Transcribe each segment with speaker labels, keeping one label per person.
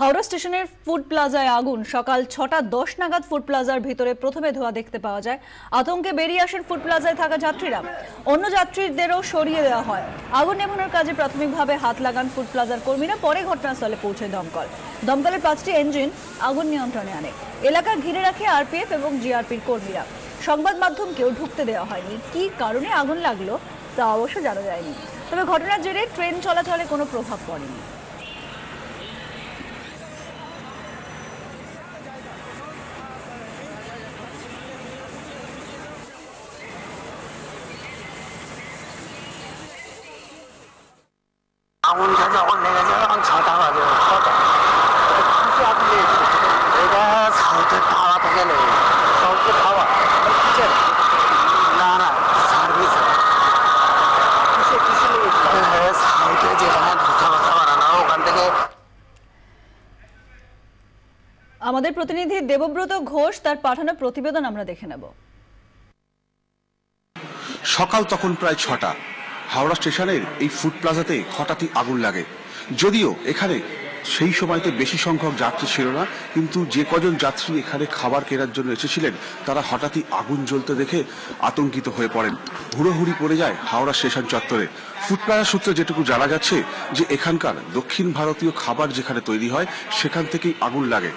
Speaker 1: হাওড়া স্টেশনের ফুড প্লাজায় আগুন। সকাল 6:10 নাগাদ ফুড প্লাজার ভিতরে প্রথমে ধোঁয়া দেখতে পাওয়া যায়। আতঙ্কে বেরিয়ে আসেন ফুড প্লাজায় থাকা যাত্রীরা। অন্য যাত্রীদেরও সরিয়ে দেওয়া হয়। আগুন নেভানোর কাজে প্রাথমিকভাবে হাত লাগান ফুড প্লাজার কর্মীরা। পরে ঘটনাস্থলে পৌঁছে দমকলের 5টি ইঞ্জিন আগুন নিয়ন্ত্রণে আনে। এলাকা ঘিরে রাখে আরপিএফ এবং জিআরপির কর্মীরা। সংবাদ মাধ্যমকেও ঢুকতে দেওয়া হয়নি। কি কারণে আগুন লাগলো তা অবশ্য জানা যায়নি। তবে ঘটনার জেরে ট্রেন চলাচলে কোনো প্রভাব পড়েনি।
Speaker 2: আগুনটা যখন লেগেছে তখন 6টা বাজে। কিসে আগুন লেগেছে? এটা সাউথের টাওয়া থেকে লেগেছে। সাউথের টাওয়া কিসের? না না সার্ভিস কিসে কিসে লেগেছে? সাউথে যেখানে ধোসা বানানো ওখান থেকে।
Speaker 1: আমাদের প্রতিনিধি দেবব্রত ঘোষ তার পাঠানো প্রতিবেদন আমরা দেখে নেব।
Speaker 3: সকাল তখন প্রায় 6টা। হাওড়া স্টেশনের এই ফুড প্লাজাতে হঠাৎই আগুন লাগে। যদিও এখানে সেই সময়তে বেশি সংখ্যক যাত্রী ছিল না, কিন্তু যে কজন যাত্রী এখানে খাবার কেনার জন্য এসেছিলেন তারা হঠাৎই আগুন জ্বলতে দেখে আতঙ্কিত হয়ে পড়েন। হুড়োহুড়ি পড়ে যায় হাওড়া স্টেশন চত্বরে। ফুড প্লাজা সূত্রে যেটুকু জানা যাচ্ছে যে এখানকার দক্ষিণ ভারতীয় খাবার যেখানে তৈরি হয় সেখান থেকেই আগুন লাগে।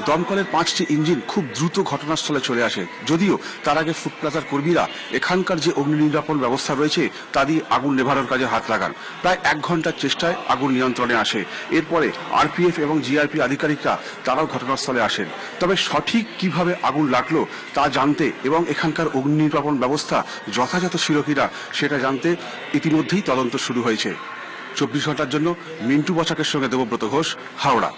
Speaker 3: দমকলের 5টি ইঞ্জিন খুব দ্রুত ঘটনাস্থলে চলে আসে। যদিও তার আগে ফুড প্লাজার কর্মীরা এখানকার যে অগ্নি নির্বাপন ব্যবস্থা রয়েছে তা দিয়ে আগুন নেভানোর কাজে হাত লাগান। প্রায় 1 ঘন্টার চেষ্টায় আগুন নিয়ন্ত্রণে আসে। এরপরে আরপিএফ এবং জিআরপি আধিকারিকরা তারাও ঘটনাস্থলে আসেন। তবে সঠিক কিভাবে আগুন লাগলো তা জানতে এবং এখানকার অগ্নি নির্বাপন ব্যবস্থা যথাযথ ছিল কিনা সেটা জানতে ইতিমধ্যেই তদন্ত শুরু হয়েছে। 24 ঘন্টার জন্য মিন্টু বসাকের সঙ্গে দেবব্রত ঘোষ, হাওড়া।